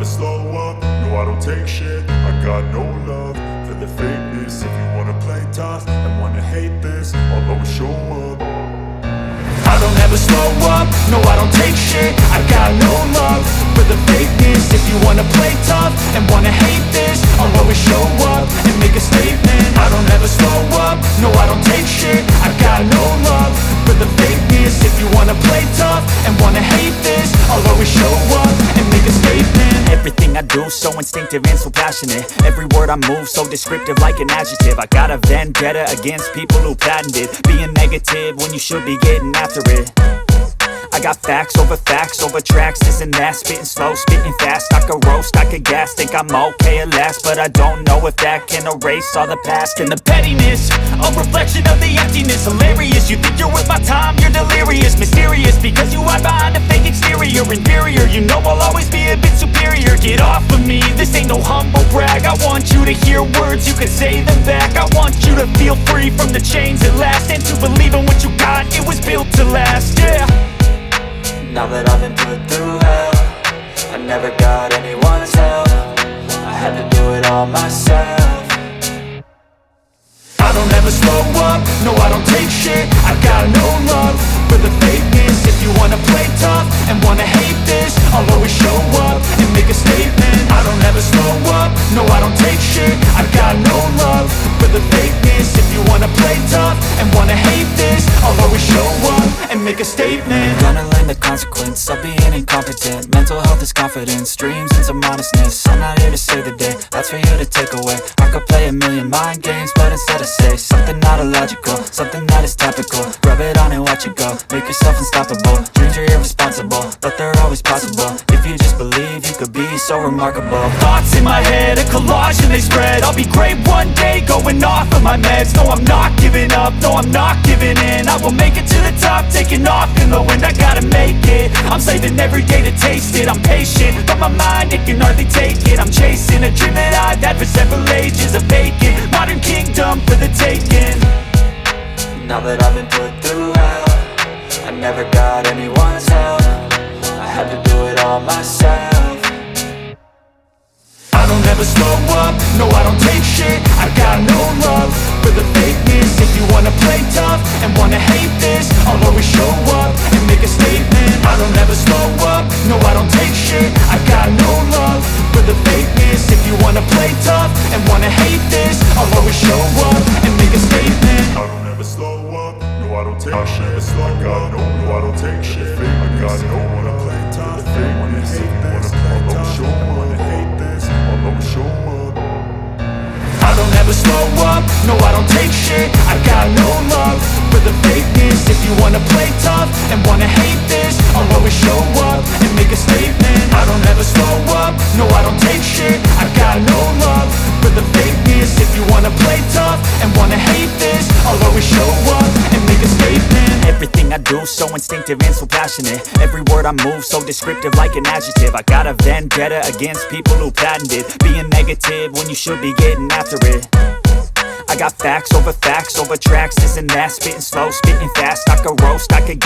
slow up, no I don't take shit. I got no love for the fakeness. If you wanna play tough and wanna hate this, I'll always show up. I don't ever slow up, no I don't take shit. I got no love for the fakeness. If you wanna play tough and wanna hate this, I'll always show up and make a statement. I don't ever slow up, no I don't take shit. I got no love for the fakeness. If you wanna play tough and wanna hate this, I'll always show up and make a statement. Everything I do so instinctive and so passionate. Every word I move so descriptive like an adjective. I got a vendetta against people who patented being negative when you should be getting after it. I got facts over tracks, this and that. Spitting slow, spitting fast, I could roast, I could gas. Think I'm okay at last, but I don't know if that can erase all the past. And the pettiness, a reflection of the emptiness. Hilarious, you think you're worth my time, you're delirious. Mysterious, because you hide behind a fake exterior. Inferior, you know I'll always be a bit superior. Get off of me, this ain't no humble brag. I want you to hear words, you can say them back. I want you to feel free from the chains at last, and to believe in what you got, it was built to last, yeah. Now that I've been put through hell, I never got anyone's help. I had to do it all myself. I don't ever slow up, no I don't take shit. I got no love for the fakeness. If you wanna play tough and wanna hate this, I'll always show up and make a statement. I don't ever slow up, no I don't take shit. I got no love for the fakeness. If you wanna play tough and wanna hate this, I'll always show up and make a statement. Gonna learn the consequence of being incompetent. Mental health is confidence, dreams and some honestness. I'm not here to save the day, that's for you to take away. I could play a million mind games, but instead I say something not illogical, something that is topical. Rub it on and watch it go, make yourself unstoppable. Dreams are irresponsible, but they're always possible. If you just believe, you could be so remarkable. Thoughts in my head, a collage and they spread. I'll be great one day, going off of my meds. No, I'm not giving up, no, I'm not giving in. I will make it to the top, taking off in the wind. I gotta make it, I'm saving every day to taste it. I'm patient, but my mind, it can hardly take it. I'm chasing a dream that I've had for several ages. A vacant, modern kingdom for the taking. Now that I've been put through hell, I never got anyone's help. I had to do it all myself. I don't ever slow up, no I don't take shit. I got no love for the fakeness. If you wanna play tough and wanna hate this, I'll always show up and make a statement. I don't ever slow up, no I don't take shit. I got no love for the fakeness. If you wanna play tough and wanna hate this, I'll always show up and make a statement. I don't ever slow up, no I don't take shit. I got no, I don't take shit. I got no, wanna play tough, they wanna hate this. I'll always show up, wanna hate this, I'll always show up. I don't ever slow up, no I don't take shit. I got no love for the fakeness. If you wanna play tough and wanna hate this, I'll always show up and make a statement. I don't ever slow up, no I don't take shit. I got no love for the fakeness. If you wanna play tough and wanna hate this, I'll always show up and make a statement. Everything I do so instinctive and so passionate. Every word I move so descriptive like an adjective. I got a vendetta against people who patented being negative when you should be getting after it. I got facts over tracks, this and that. Spitting slow, spitting fast, I could roast, I could gas.